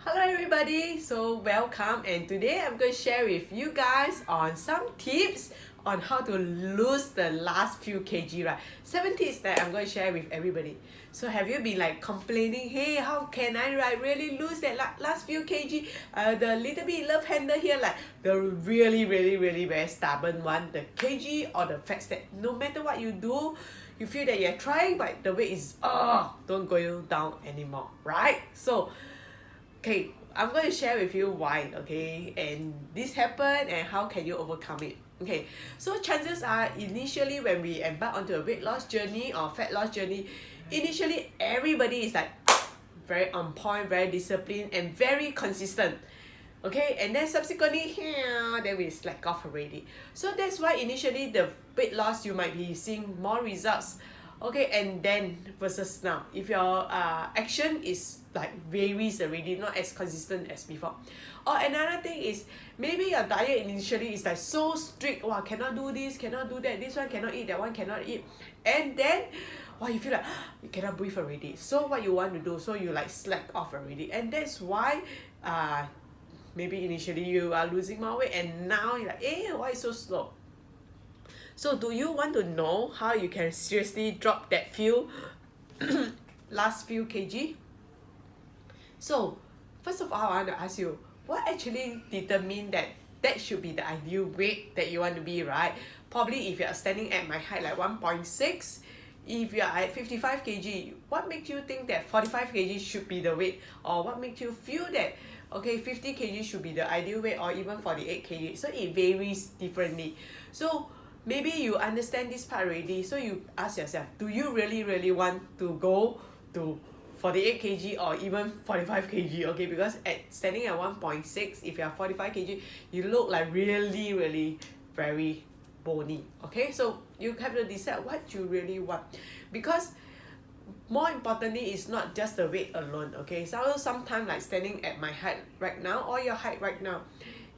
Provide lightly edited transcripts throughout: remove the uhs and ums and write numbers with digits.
Hello everybody, so welcome, and today I'm going to share with you guys on some tips on how to lose the last few kg, right? 7 tips that I'm going to share with everybody. So have you been like complaining, hey, how can I really lose that last few kg? The little bit love handle here, like the really very stubborn one, the kg or the facts that no matter what you do, you feel that you're trying but the weight is don't go down anymore, right? So okay, I'm going to share with you why, okay, and this happened and how can you overcome it. Okay, so chances are initially when we embark onto a weight loss journey or fat loss journey, initially everybody is like very on point, very disciplined, and very consistent. Okay, and then subsequently then we slack off already. So that's why initially the weight loss you might be seeing more results. Okay, and then versus now, if your action is like varies already, not as consistent as before. Or another thing is maybe your diet initially is like so strict, wow, cannot do this, cannot do that, this one cannot eat, that one cannot eat, and then wow, you feel like you cannot breathe already. So what you want to do, so you like slack off already, and that's why maybe initially you are losing more weight and now you're like, why so slow? So do you want to know how you can seriously drop that few last few kg? So first of all, I want to ask you, what actually determine that should be the ideal weight that you want to be, right? Probably if you're standing at my height like 1.6, if you're at 55 kg, what makes you think that 45 kg should be the weight? Or what makes you feel that okay, 50 kg should be the ideal weight, or even 48 kg? So it varies differently. So maybe you understand this part already, so you ask yourself, do you really want to go to 48 kg or even 45 kg? Okay, because at standing at 1.6, if you are 45 kg, you look like really very bony. Okay, so you have to decide what you really want, because more importantly is not just the weight alone. Okay, so sometimes like standing at my height right now or your height right now,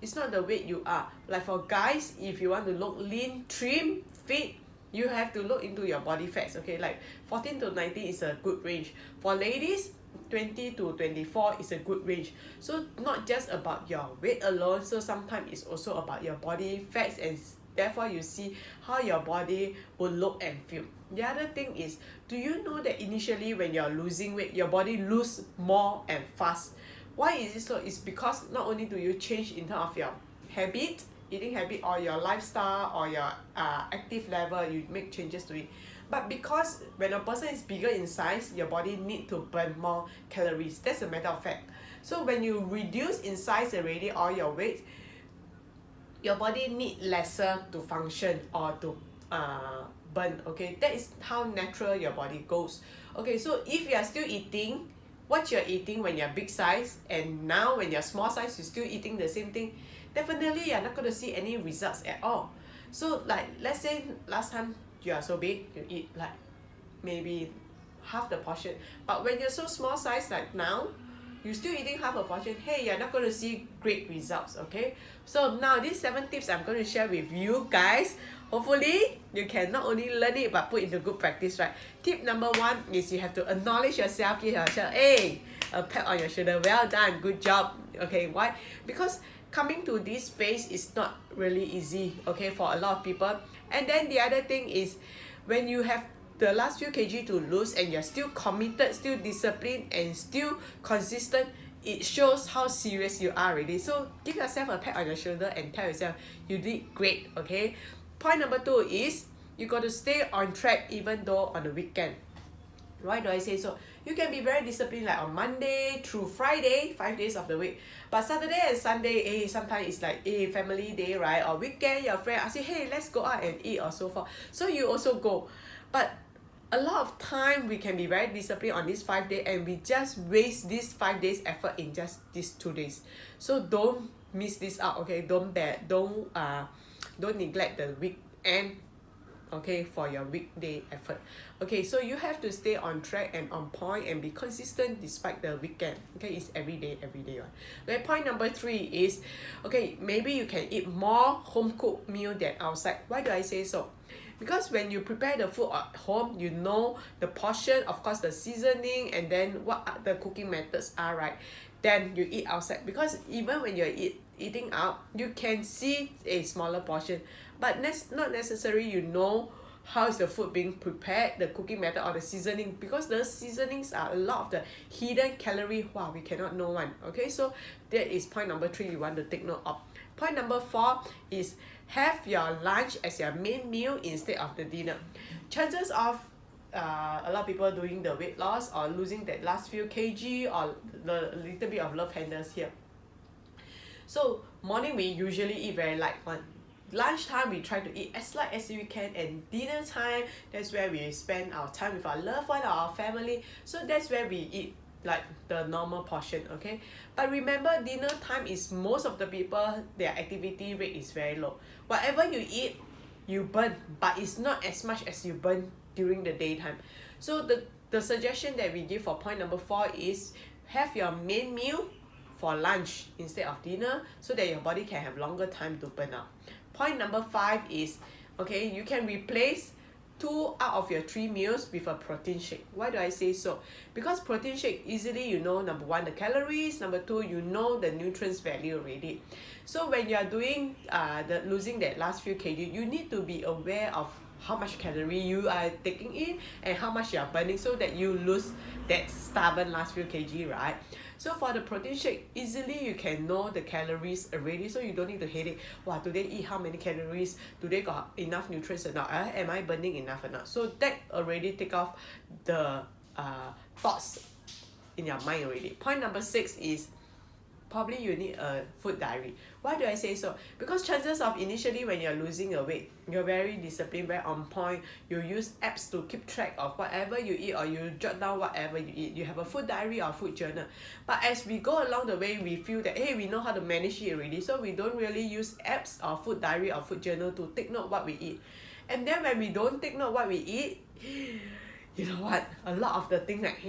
it's not the weight you are. Like for guys, if you want to look lean, trim, fit, you have to look into your body fats. Okay, like 14 to 19 is a good range. For ladies, 20 to 24 is a good range. So not just about your weight alone, so sometimes it's also about your body fats, and therefore you see how your body will look and feel. The other thing is, do you know that initially when you're losing weight, your body lose more and fast? Why is it so? It's because not only do you change in terms of your habit, eating habit, or your lifestyle, or your active level, you make changes to it, but because when a person is bigger in size, your body need to burn more calories. That's a matter of fact. So when you reduce in size already, or your weight, your body need lesser to function or to burn. Okay, that is how natural your body goes. Okay, so if you are still eating what you're eating when you're big size, and now when you're small size you're still eating the same thing, definitely you're not going to see any results at all. So like let's say last time you are so big, you eat like maybe half the portion, but when you're so small size like now, you're still eating half a portion, hey, you're not going to see great results. Okay, so now these 7 tips I'm going to share with you guys. Hopefully you can not only learn it but put into good practice, right? Tip number 1 is you have to acknowledge yourself, give yourself a pat on your shoulder, well done, good job. Okay, why? Because coming to this phase is not really easy, okay, for a lot of people. And then the other thing is, when you have the last few kg to lose and you're still committed, still disciplined, and still consistent, it shows how serious you are already. So give yourself a pat on your shoulder and tell yourself you did great. Okay, point number 2 is you got to stay on track even though on the weekend. Why do I say so? You can be very disciplined like on Monday through Friday, 5 days of the week. But Saturday and Sunday, sometimes it's like family day, right? Or weekend, your friend ask you, hey, let's go out and eat or so forth. So you also go. But a lot of time we can be very disciplined on this 5 day, and we just waste this 5 days effort in just these 2 days. So don't miss this out. Okay, don't neglect the weekend okay, for your weekday effort. Okay, so you have to stay on track and on point and be consistent despite the weekend. Okay, it's every day one. Okay, point number 3 is, okay, maybe you can eat more home cooked meal than outside. Why do I say so? Because when you prepare the food at home, you know the portion, of course the seasoning, and then what the cooking methods are, right? Then you eat outside, because even when you're eating out, you can see a smaller portion, but not necessary you know how is the food being prepared, the cooking method or the seasoning, because the seasonings are a lot of the hidden calorie. Wow, we cannot know one. Okay, so that is point number 3 you want to take note of. Point number 4 is have your lunch as your main meal instead of the dinner. Chances of a lot of people doing the weight loss or losing that last few kg or the little bit of love handles here. So morning we usually eat very light one. Lunchtime we try to eat as light as we can, and dinner time, that's where we spend our time with our loved one or our family. So that's where we eat like the normal portion. Okay, but remember, dinner time is most of the people, their activity rate is very low. Whatever you eat, you burn, but it's not as much as you burn during the daytime. So the suggestion that we give for point number 4 is have your main meal for lunch instead of dinner, so that your body can have longer time to burn out. Point number 5 is, okay, you can replace 2 out of your 3 meals with a protein shake. Why do I say so? Because protein shake, easily you know, number 1, the calories, number 2, you know the nutrients value already. So when you are doing the losing that last few kg, you need to be aware of how much calorie you are taking in and how much you are burning, so that you lose that stubborn last few kg, right? So for the protein shake, easily you can know the calories already, so you don't need to headache. Wow, do they eat how many calories? Do they got enough nutrients or not? Am I burning enough or not? So that already take off the thoughts in your mind already. Point number 6 is probably you need a food diary. Why do I say so? Because chances of initially when you're losing your weight, you're very disciplined, very on point, you use apps to keep track of whatever you eat, or you jot down whatever you eat. You have a food diary or food journal. But as we go along the way, we feel that, hey, we know how to manage it already, so we don't really use apps or food diary or food journal to take note what we eat. And then when we don't take note what we eat, you know what? A lot of the things like,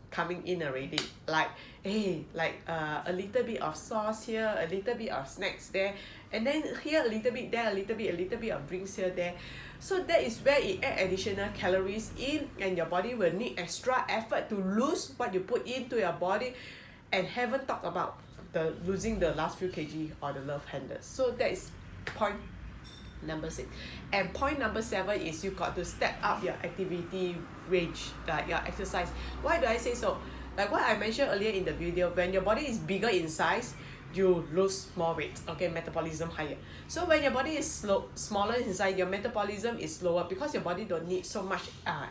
coming in already, like a little bit of sauce here, a little bit of snacks there, and then here a little bit, there a little bit of drinks here, there. So that is where it add additional calories in, and your body will need extra effort to lose what you put into your body, and haven't talked about the losing the last few kg or the love handles. So that is point number 6. And point number 7 is you got to step up your activity range, like your exercise. Why do I say so? Like what I mentioned earlier in the video, when your body is bigger in size, you lose more weight. Okay, metabolism higher. So when your body is smaller in size, your metabolism is slower, because your body don't need so much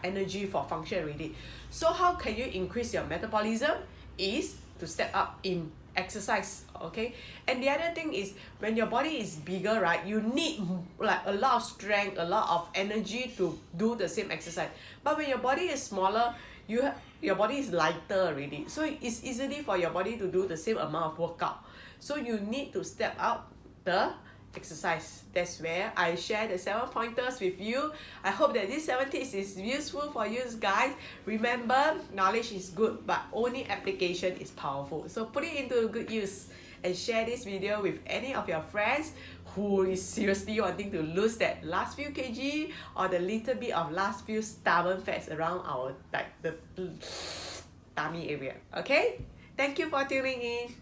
energy for function already. So how can you increase your metabolism? Is to step up in exercise. Okay, and the other thing is, when your body is bigger, right, you need like a lot of strength, a lot of energy to do the same exercise. But when your body is smaller, your body is lighter already, so it's easily for your body to do the same amount of workout. So you need to step up the exercise. That's where I share the 7 pointers with you. I hope that this 7 tips is useful for you guys. Remember, knowledge is good, but only application is powerful. So put it into good use and share this video with any of your friends who is seriously wanting to lose that last few kg or the little bit of last few stubborn fats around our, like, the tummy area. Okay, thank you for tuning in.